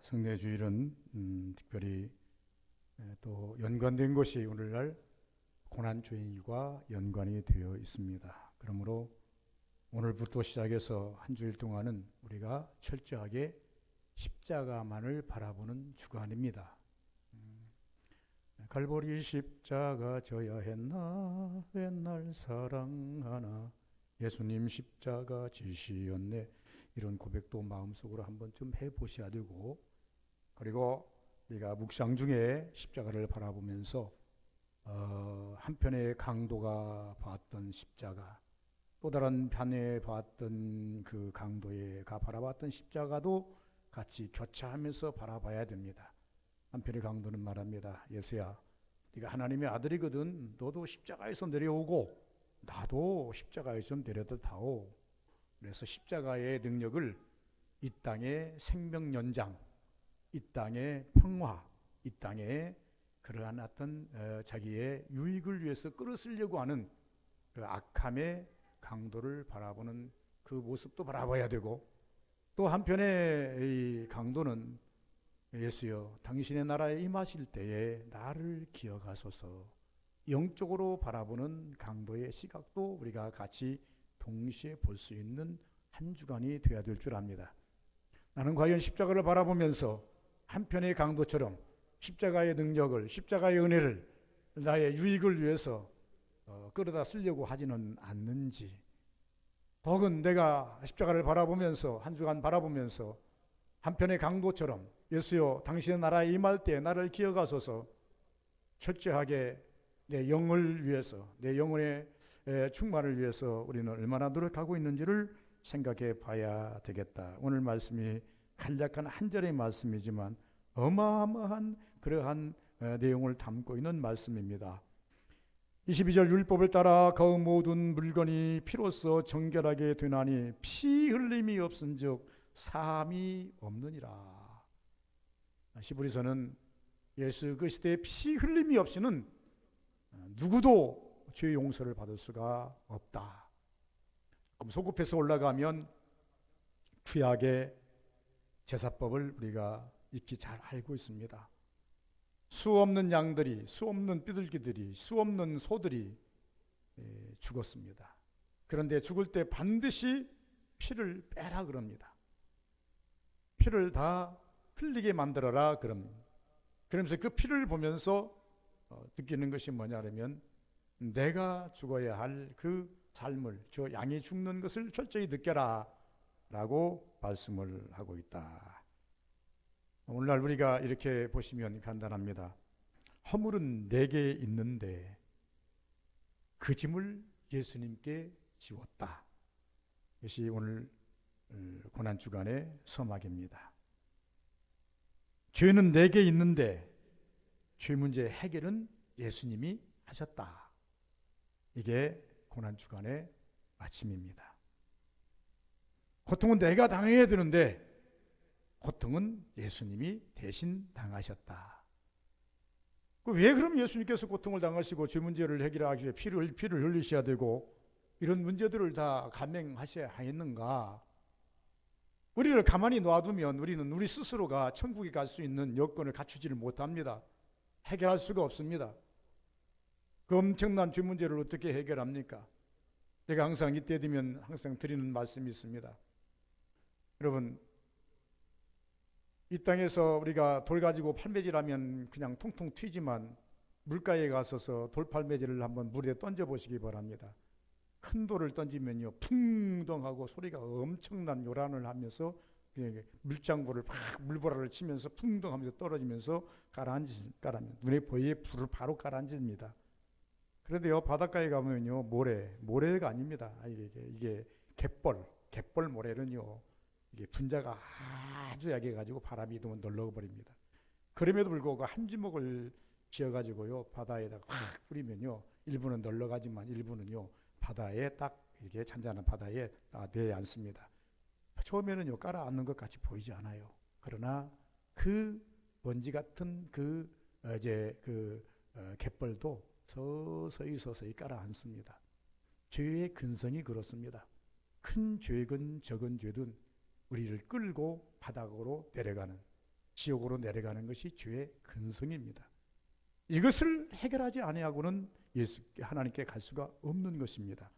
성례 주일은 특별히 또 연관된 것이 오늘날 고난 주일과 연관이 되어 있습니다. 그러므로 오늘부터 시작해서 한 주일 동안은 우리가 철저하게 십자가만을 바라보는 주간입니다. 갈보리 십자가 져야 했나 맨날 사랑하나 예수님 십자가 지시었네, 이런 고백도 마음속으로 한번 좀 해보셔야 되고, 그리고 우리가 묵상 중에 십자가를 바라보면서 한편의 강도가 봤던 십자가, 또 다른 편에 봤던 그 강도가 바라봤던 십자가도 같이 교차하면서 바라봐야 됩니다. 한편의 강도는 말합니다. 예수야, 네가 하나님의 아들이거든. 너도 십자가에서 내려오고 나도 십자가에서 내려다오. 그래서 십자가의 능력을 이 땅의 생명 연장, 이 땅의 평화, 이 땅에 그러한 어떤 자기의 유익을 위해서 끌어쓰려고 하는 그 악함의 강도를 바라보는 그 모습도 바라봐야 되고, 또 한편의 이 강도는 예수여, 당신의 나라에 임하실 때에 나를 기억하소서, 영적으로 바라보는 강도의 시각도 우리가 같이 동시에 볼 수 있는 한 주간이 되어야 될 줄 압니다. 나는 과연 십자가를 바라보면서 한편의 강도처럼 십자가의 능력을, 십자가의 은혜를 나의 유익을 위해서 끌어다 쓰려고 하지는 않는지, 혹은 내가 십자가를 바라보면서 한 주간 바라보면서 한편의 강도처럼 예수여, 당신의 나라에 임할 때 나를 기억하소서, 철저하게 내 영을 위해서, 내 영혼의 충만을 위해서 우리는 얼마나 노력하고 있는지를 생각해 봐야 되겠다. 오늘 말씀이 간략한 한 절의 말씀이지만 어마어마한 그러한 내용을 담고 있는 말씀입니다. 22절, 율법을 따라 그 모든 물건이 피로써 정결하게 되나니 피 흘림이 없은즉 사함이 없느니라. 히브리서는 예수 그리스도의 피 흘림이 없이는 누구도 죄 용서를 받을 수가 없다. 그럼 소급해서 올라가면 구약의 제사법을 우리가 익히 잘 알고 있습니다. 수 없는 양들이, 수 없는 삐들기들이, 수 없는 소들이 죽었습니다. 그런데 죽을 때 반드시 피를 빼라 그럽니다. 피를 다 흘리게 만들어라 그럽니다. 그러면서 그 피를 보면서 느끼는 것이 뭐냐면 내가 죽어야 할 그 삶을, 저 양이 죽는 것을 철저히 느껴라 라고 말씀을 하고 있다. 오늘날 우리가 이렇게 보시면 간단합니다. 허물은 내게 있는데 그 짐을 예수님께 지웠다. 이것이 오늘 고난주간의 서막입니다. 죄는 내게 있는데 죄 문제 해결은 예수님이 하셨다. 이게 고난주간의 마침입니다. 고통은 내가 당해야 되는데 고통은 예수님이 대신 당하셨다. 왜 그럼 예수님께서 고통을 당하시고 죄 문제를 해결하기 위해 피를 흘리셔야 되고 이런 문제들을 다 감행하셔야 했는가? 우리를 가만히 놔두면 우리는 우리 스스로가 천국에 갈 수 있는 여건을 갖추지를 못합니다. 해결할 수가 없습니다. 그 엄청난 죄 문제를 어떻게 해결합니까? 제가 항상 이때 되면 항상 드리는 말씀이 있습니다. 여러분, 이 땅에서 우리가 돌 가지고 팔매질하면 그냥 통통 튀지만 물가에 가서서 돌팔매질을 한번 물에 던져보시기 바랍니다. 큰 돌을 던지면요, 풍덩하고 소리가 엄청난 요란을 하면서 물장구를 막 물보라를 치면서 풍덩하면서 떨어지면서 눈에 보이게 불을 바로 가라앉습니다. 그런데요, 바닷가에 가면요, 모래가 아닙니다. 이게 갯벌 모래는요, 이게 분자가 아주 약해가지고 바람이 들면 널러버립니다. 그럼에도 불구하고 한 주먹을 쥐어가지고요, 바다에다가 확 뿌리면요, 일부는 널러가지만 일부는요, 바다에 딱 이렇게 잔잔한 바다에 내에 앉습니다. 처음에는요, 깔아앉는 것 같이 보이지 않아요. 그러나 그 먼지 같은 갯벌도 서서히 깔아앉습니다. 죄의 근성이 그렇습니다. 큰 죄건 적은 죄든 우리를 끌고 바닥으로 내려가는, 지옥으로 내려가는 것이 죄의 근성입니다. 이것을 해결하지 아니하고는 하나님께 갈 수가 없는 것입니다.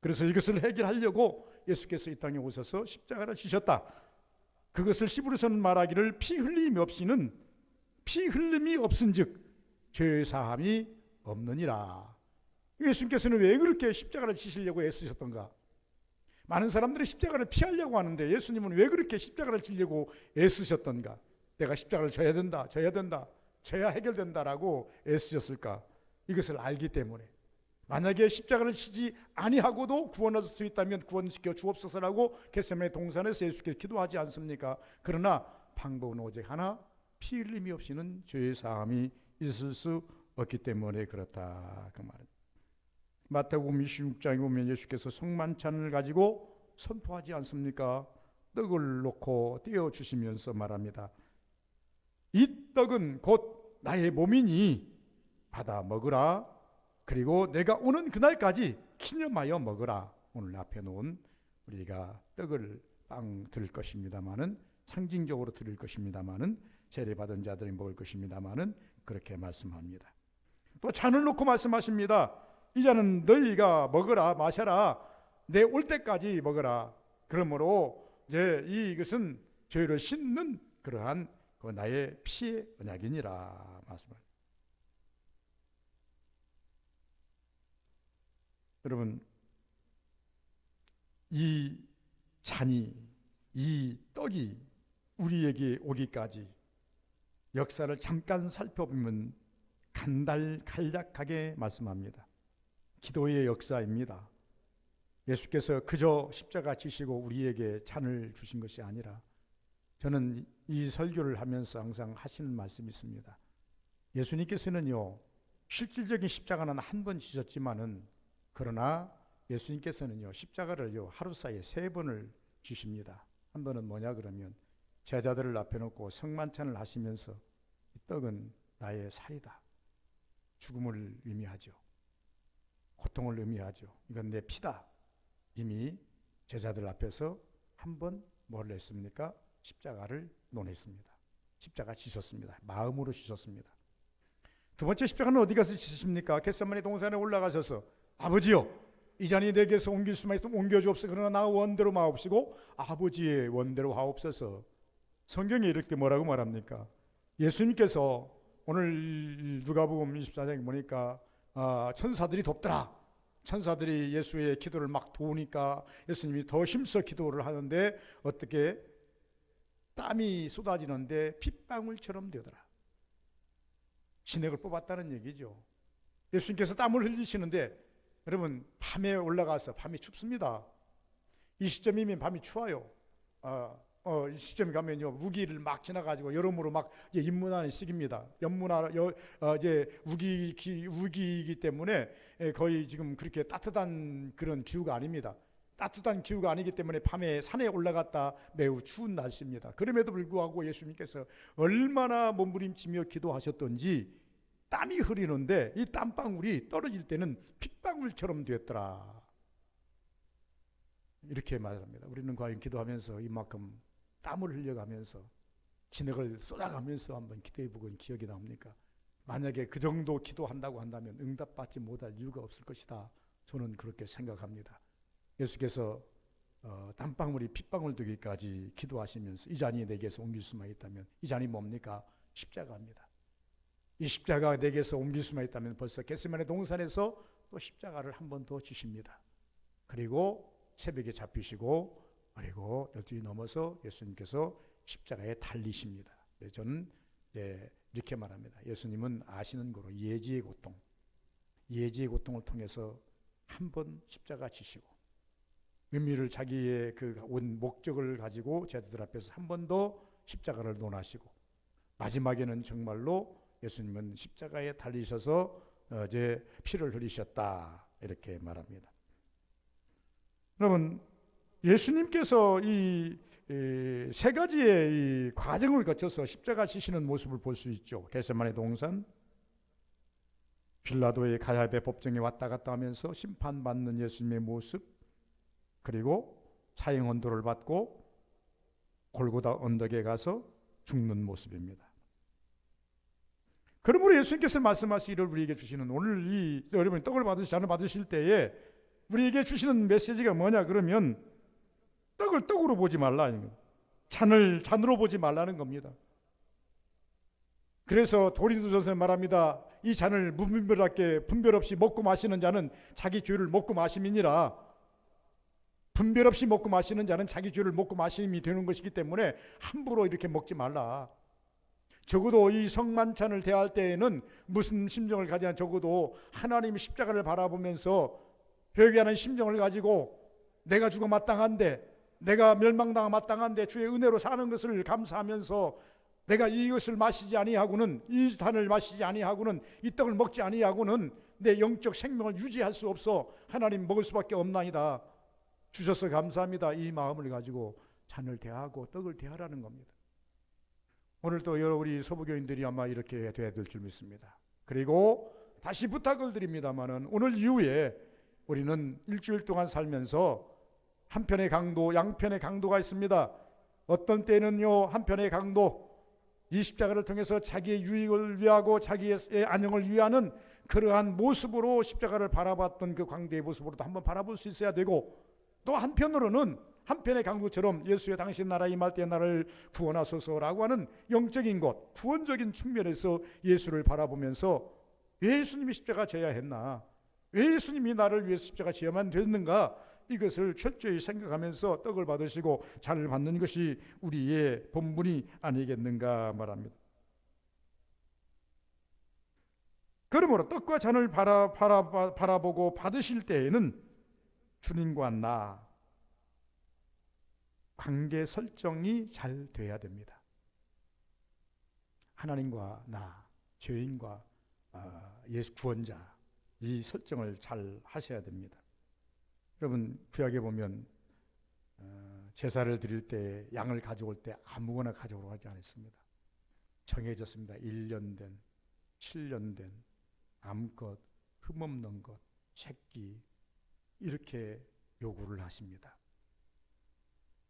그래서 이것을 해결하려고 예수께서 이 땅에 오셔서 십자가를 지셨다. 그것을 히브리서는 말하기를 피 흘림이 없은즉 죄 사함이 없느니라. 예수님께서는 왜 그렇게 십자가를 지시려고 애쓰셨던가? 많은 사람들이 십자가를 피하려고 하는데 예수님은 왜 그렇게 십자가를 지려고 애쓰셨던가? 내가 십자가를 져야 된다, 져야 해결된다라고 애쓰셨을까? 이것을 알기 때문에 만약에 십자가를 지지 아니하고도 구원할 수 있다면 구원시켜 주옵소서라고 겟세마네 동산에서 예수께서 기도하지 않습니까? 그러나 방법은 오직 하나, 피 흘림이 없이는 죄의 사함이 있을 수 없기 때문에 그렇다 그 말입니다. 마태복음 26장에 보면 예수께서 성만찬을 가지고 선포하지 않습니까? 떡을 놓고 떼어 주시면서 말합니다. 이 떡은 곧 나의 몸이니 받아 먹으라. 그리고 내가 오는 그날까지 기념하여 먹으라. 오늘 앞에 놓은 우리가 떡을 빵 드릴 것입니다마는 상징적으로 드릴 것입니다마는 세례받은 자들이 먹을 것입니다마는 그렇게 말씀합니다. 또 잔을 놓고 말씀하십니다. 이 잔은 너희가 먹으라 마셔라. 내 올 때까지 먹으라. 그러므로 이제 이것은 죄를 씻는 그러한 그 나의 피의 언약이니라 말씀합니다. 여러분, 이 잔이, 이 떡이 우리에게 오기까지 역사를 잠깐 살펴보면 간략하게 말씀합니다. 기도의 역사입니다. 예수께서 그저 십자가 지시고 우리에게 잔을 주신 것이 아니라 저는 이 설교를 하면서 항상 하시는 말씀이 있습니다. 예수님께서는요, 실질적인 십자가는 한 번 지셨지만은 그러나 예수님께서는요, 십자가를요, 하루 사이에 3번을 지십니다. 한 번은 뭐냐 그러면 제자들을 앞에 놓고 성만찬을 하시면서 이 떡은 나의 살이다. 죽음을 의미하죠. 고통을 의미하죠. 이건 내 피다. 이미 제자들 앞에서 한 번 뭘 했습니까? 십자가를 논했습니다. 십자가 지셨습니다. 마음으로 지셨습니다. 두 번째 십자가는 어디 가서 지십니까? 겟세마네 동산에 올라가셔서 아버지요, 이 잔이 내게서 옮길 수만 있으면 옮겨주옵소서. 그러나 나 원대로 마옵시고 아버지의 원대로 하옵소서. 성경에 이렇게 뭐라고 말합니까? 예수님께서 오늘 누가복음 24장에 보니까 천사들이 돕더라. 천사들이 예수의 기도를 막 도우니까 예수님이 더 힘써 기도를 하는데 어떻게 땀이 쏟아지는데 핏방울처럼 되더라. 진액을 뽑았다는 얘기죠. 예수님께서 땀을 흘리시는데 여러분, 밤에 올라가서 밤이 춥습니다. 이 시점이면 밤이 추워요. 이 시점에 가면요, 우기를 막 지나가지고 여름으로 막 인문하는 시기입니다. 이제 우기이기 때문에 거의 지금 그렇게 따뜻한 그런 기후가 아닙니다. 따뜻한 기후가 아니기 때문에 밤에 산에 올라갔다 매우 추운 날씨입니다. 그럼에도 불구하고 예수님께서 얼마나 몸부림치며 기도하셨던지 땀이 흐리는데 이 땀방울이 떨어질 때는 핏방울처럼 되었더라. 이렇게 말합니다. 우리는 과연 기도하면서 이만큼 땀을 흘려가면서 진액을 쏟아가면서 한번 기도해 보건 기억이 납니까? 만약에 그 정도 기도한다고 한다면 응답받지 못할 이유가 없을 것이다. 저는 그렇게 생각합니다. 예수께서 땀방울이 핏방울 되기까지 기도하시면서 이 잔이 내게서 옮길 수만 있다면 이 잔이 뭡니까? 십자가입니다. 이 십자가가 내게서 옮길 수만 있다면 벌써 겟세마네 동산에서 또 십자가를 한 번 더 지십니다. 그리고 새벽에 잡히시고 그리고 12시 넘어서 예수님께서 십자가에 달리십니다. 그래서 저는 이렇게 말합니다. 예수님은 아시는 거로 예지의 고통을 통해서 한 번 십자가 지시고 의미를 자기의 그 온 목적을 가지고 제자들 앞에서 한 번 더 십자가를 논하시고 마지막에는 정말로 예수님은 십자가에 달리셔서 이제 피를 흘리셨다 이렇게 말합니다. 여러분, 예수님께서 이 세 가지의 이 과정을 거쳐서 십자가 지시는 모습을 볼 수 있죠. 겟세마네 동산, 빌라도의 가야베 법정에 왔다 갔다 하면서 심판받는 예수님의 모습, 그리고 사형 언도를 받고 골고다 언덕에 가서 죽는 모습입니다. 그러므로 예수님께서 말씀하시기를 우리에게 주시는 오늘 이 여러분이 떡을 잔을 받으실 때에 우리에게 주시는 메시지가 뭐냐 그러면 떡을 떡으로 보지 말라, 잔을 잔으로 보지 말라는 겁니다. 그래서 고린도전서에 말합니다. 이 잔을 무분별하게 분별 없이 먹고 마시는 자는 자기 죄를 먹고 마심이니라. 분별 없이 먹고 마시는 자는 자기 죄를 먹고 마심이 되는 것이기 때문에 함부로 이렇게 먹지 말라. 적어도 이 성만찬을 대할 때에는 무슨 심정을 가지냐, 적어도 하나님의 십자가를 바라보면서 회개하는 심정을 가지고 내가 죽어 마땅한데, 내가 멸망당하 마땅한데 주의 은혜로 사는 것을 감사하면서 내가 이것을 마시지 아니하고는, 이 잔을 마시지 아니하고는, 이 떡을 먹지 아니하고는 내 영적 생명을 유지할 수 없어. 하나님 먹을 수밖에 없나이다. 주셔서 감사합니다. 이 마음을 가지고 잔을 대하고 떡을 대하라는 겁니다. 오늘도 우리 서부교인들이 아마 이렇게 돼야 될 줄 믿습니다. 그리고 다시 부탁을 드립니다마는 오늘 이후에 우리는 일주일 동안 살면서 한편의 강도, 양편의 강도가 있습니다. 어떤 때는요, 한편의 강도, 이 십자가를 통해서 자기의 유익을 위하고 자기의 안녕을 위하는 그러한 모습으로 십자가를 바라봤던 그 광대의 모습으로도 한번 바라볼 수 있어야 되고, 또 한편으로는 한편의 강도처럼 예수의 당신 나라 임할 때 나를 구원하소서라고 하는 영적인 것, 구원적인 측면에서 예수를 바라보면서 왜 예수님이 십자가 져야 했나, 왜 예수님이 나를 위해서 십자가 지어야만 됐는가, 이것을 철저히 생각하면서 떡을 받으시고 잔을 받는 것이 우리의 본분이 아니겠는가 말합니다. 그러므로 떡과 잔을 바라보고 받으실 때에는 주님과 나 관계 설정이 잘 돼야 됩니다. 하나님과 나, 죄인과 예수 구원자, 이 설정을 잘 하셔야 됩니다. 여러분, 구약에 보면 제사를 드릴 때, 양을 가져올 때 아무거나 가져오라고 하지 않았습니다. 정해졌습니다. 1년 된, 7년 된, 암컷, 흠없는 것, 새끼, 이렇게 요구를 하십니다.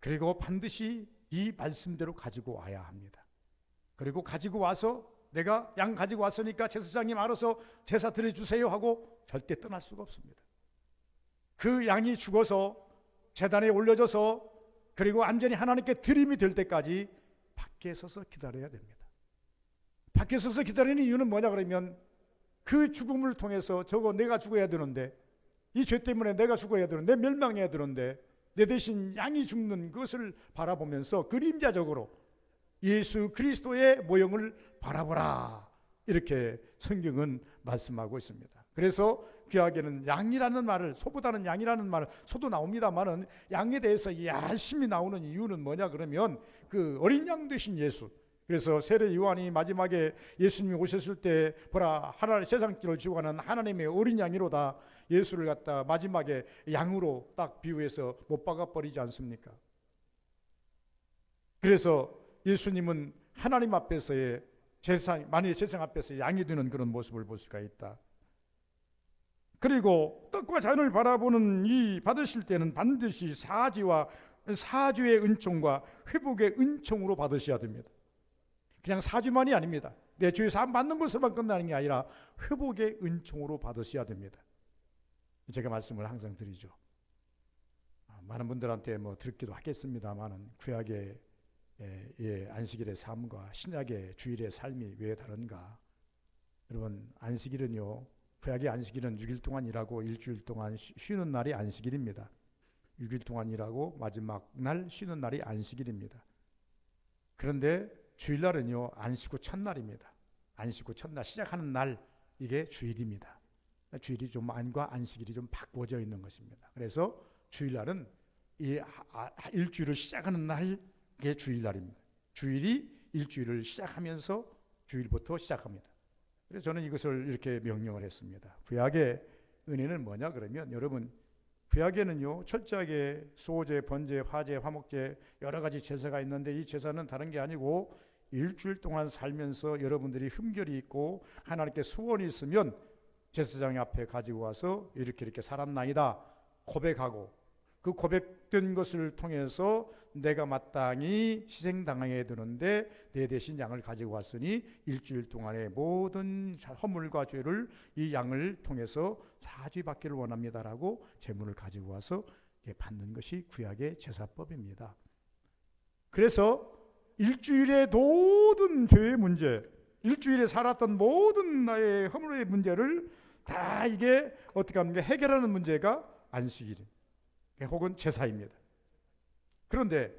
그리고 반드시 이 말씀대로 가지고 와야 합니다. 그리고 가지고 와서 내가 양 가지고 왔으니까 제사장님 알아서 제사 드려주세요 하고 절대 떠날 수가 없습니다. 그 양이 죽어서 제단에 올려져서 그리고 안전히 하나님께 드림이 될 때까지 밖에 서서 기다려야 됩니다. 밖에 서서 기다리는 이유는 뭐냐 그러면 그 죽음을 통해서 저거 내가 죽어야 되는데, 이 죄 때문에 내가 죽어야 되는데, 멸망해야 되는데 내 대신 양이 죽는 것을 바라보면서 그림자적으로 예수 그리스도의 모형을 바라보라, 이렇게 성경은 말씀하고 있습니다. 그래서 구약에는 양이라는 말을, 소보다는 양이라는 말을, 소도 나옵니다만은 양에 대해서 열심히 나오는 이유는 뭐냐 그러면 그 어린 양 되신 예수. 그래서 세례 요한이 마지막에 예수님이 오셨을 때 보라, 하나님 세상길을 지고 가는 하나님의 어린 양이로다, 예수를 갖다 마지막에 양으로 딱 비유해서 못 박아 버리지 않습니까? 그래서 예수님은 하나님 앞에서의 만일 세상 앞에서 양이 되는 그런 모습을 볼 수가 있다. 그리고 떡과 잔을 바라보는 이 받으실 때는 반드시 사죄의 은총과 회복의 은총으로 받으셔야 됩니다. 그냥 사죄만이 아닙니다. 내 죄 사함 받는 것으로만 끝나는 게 아니라 회복의 은총으로 받으셔야 됩니다. 제가 말씀을 항상 드리죠. 많은 분들한테 듣기도 하겠습니다만은 구약의 안식일의 삶과 신약의 주일의 삶이 왜 다른가? 여러분, 안식일은요, 구약의 안식일은 6일 동안 일하고 일주일 동안 쉬는 날이 안식일입니다. 6일 동안 일하고 마지막 날 쉬는 날이 안식일입니다. 그런데 주일날은요, 안식 후 첫날입니다. 안식 후 첫날 시작하는 날, 이게 주일입니다. 주일이 좀 안과 안식일이 좀 바꿔져 있는 것입니다. 그래서 주일날은 이 일주일을 시작하는 날, 이게 주일날입니다. 주일이 일주일을 시작하면서 주일부터 시작합니다. 그래서 저는 이것을 이렇게 명령을 했습니다. 구약의 은혜는 뭐냐 그러면, 여러분, 구약에는요 철저하게 소제, 번제, 화제, 화목제 여러 가지 제사가 있는데, 이 제사는 다른 게 아니고 일주일 동안 살면서 여러분들이 흠결이 있고 하나님께 소원이 있으면 제사장 앞에 가지고 와서 이렇게 살았나이다 고백하고, 그 고백 된 것을 통해서 내가 마땅히 희생당하게 되는데 내 대신 양을 가지고 왔으니 일주일 동안의 모든 허물과 죄를 이 양을 통해서 사죄받기를 원합니다라고 제물을 가지고 와서 받는 것이 구약의 제사법입니다. 그래서 일주일의 모든 죄의 문제, 일주일에 살았던 모든 나의 허물의 문제를 다 이게 어떻게 합니까? 해결하는 문제가 안식일 혹은 제사입니다. 그런데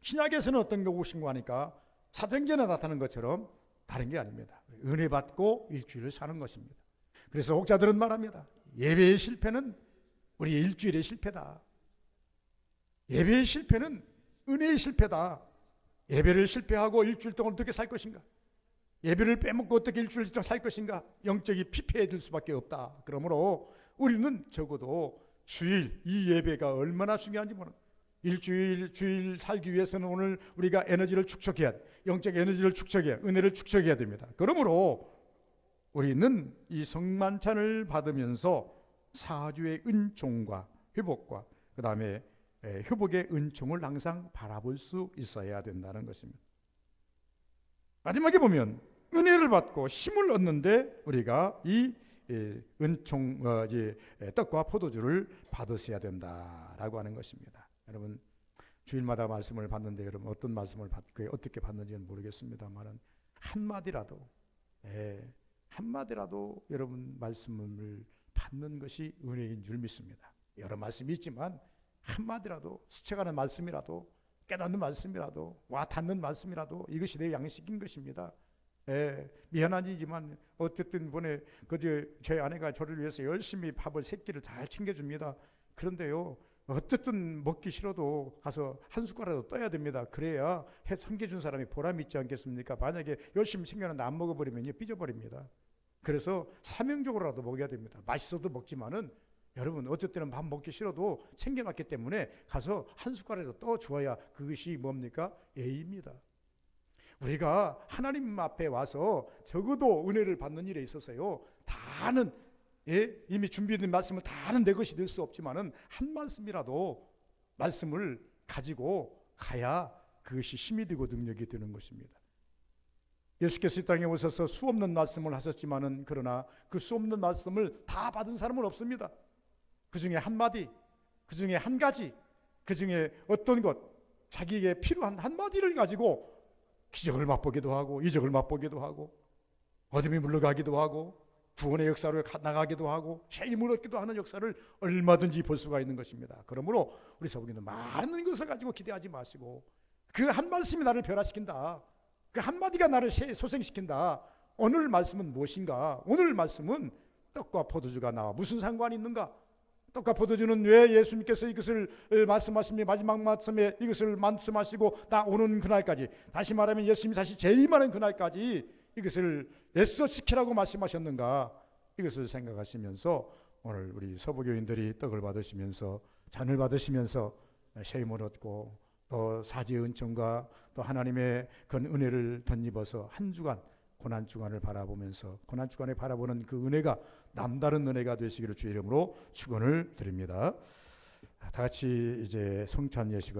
신약에서는 어떤 것인가 하니까 사도행전에 나타나는 것처럼 다른 게 아닙니다. 은혜 받고 일주일을 사는 것입니다. 그래서 혹자들은 말합니다. 예배의 실패는 우리 일주일의 실패다. 예배의 실패는 은혜의 실패다. 예배를 실패하고 일주일 동안 어떻게 살 것인가? 예배를 빼먹고 어떻게 일주일 동안 살 것인가? 영적이 피폐해질 수밖에 없다. 그러므로 우리는 적어도 주일, 이 예배가 얼마나 중요한지 모르는 주일 살기 위해서는 오늘 우리가 에너지를 축적해야 돼. 영적 에너지를 축적해야, 은혜를 축적해야 됩니다. 그러므로 우리는 이 성만찬을 받으면서 사주의 은총과 회복과 그 다음에 회복의 은총을 항상 바라볼 수 있어야 된다는 것입니다. 마지막에 보면 은혜를 받고 힘을 얻는데 우리가 이 은총 떡과 포도주를 받으셔야 된다라고 하는 것입니다. 여러분 주일마다 말씀을 받는데 여러분 어떤 말씀을 받고 어떻게 받는지는 모르겠습니다만 한마디라도 여러분 말씀을 받는 것이 은혜인 줄 믿습니다. 여러 말씀이 있지만 한마디라도 스쳐가는 말씀이라도 깨닫는 말씀이라도 와 닿는 말씀이라도 이것이 내 양식인 것입니다. 미안한 일이지만 어쨌든 이번에 제 아내가 저를 위해서 열심히 밥을 3끼를 잘 챙겨줍니다. 그런데요 어쨌든 먹기 싫어도 가서 한 숟가락도 떠야 됩니다. 그래야 챙겨준 사람이 보람이 있지 않겠습니까? 만약에 열심히 챙겨놨는데 안 먹어버리면 삐져버립니다. 그래서 사명적으로라도 먹여야 됩니다. 맛있어도 먹지만은 여러분 어쨌든 밥 먹기 싫어도 챙겨놨기 때문에 가서 한 숟가락이라도 떠주어야 그것이 뭡니까? 예의입니다. 우리가 하나님 앞에 와서 적어도 은혜를 받는 일에 있어서요 다는 이미 준비된 말씀을 다는 내 것이 될 수 없지만은 한 말씀이라도 말씀을 가지고 가야 그것이 힘이 되고 능력이 되는 것입니다. 예수께서 이 땅에 오셔서 수없는 말씀을 하셨지만은 그러나 그 수없는 말씀을 다 받은 사람은 없습니다. 그 중에 한마디, 그 중에 한 가지, 그 중에 어떤 것, 자기에게 필요한 한마디를 가지고 기적을 맛보기도 하고 이적을 맛보기도 하고 어둠이 물러가기도 하고 구원의 역사로 나가기도 하고 새 힘을 얻기도 하는 역사를 얼마든지 볼 수가 있는 것입니다. 그러므로 우리 서부교는 많은 것을 가지고 기대하지 마시고 그 한 말씀이 나를 변화시킨다. 그 한마디가 나를 소생시킨다. 오늘 말씀은 무엇인가? 오늘 말씀은 떡과 포도주가 나와 무슨 상관이 있는가? 떡과 포도주는 왜 예수님께서 이것을 말씀하시며 마지막 말씀에 이것을 말씀하시고 나 오는 그날까지, 다시 말하면 예수님이 다시 재림하는 그날까지 이것을 애써 지키라고 말씀하셨는가? 이것을 생각하시면서 오늘 우리 서부교인들이 떡을 받으시면서 잔을 받으시면서 새 힘을 얻고 또 사지의 은총과 또 하나님의 그 은혜를 덧입어서 한 주간 고난 주간을 바라보면서 고난 주간에 바라보는 그 은혜가 남다른 은혜가 되시기를 주의 이름으로 축원을 드립니다. 다 같이 이제 성찬 예식을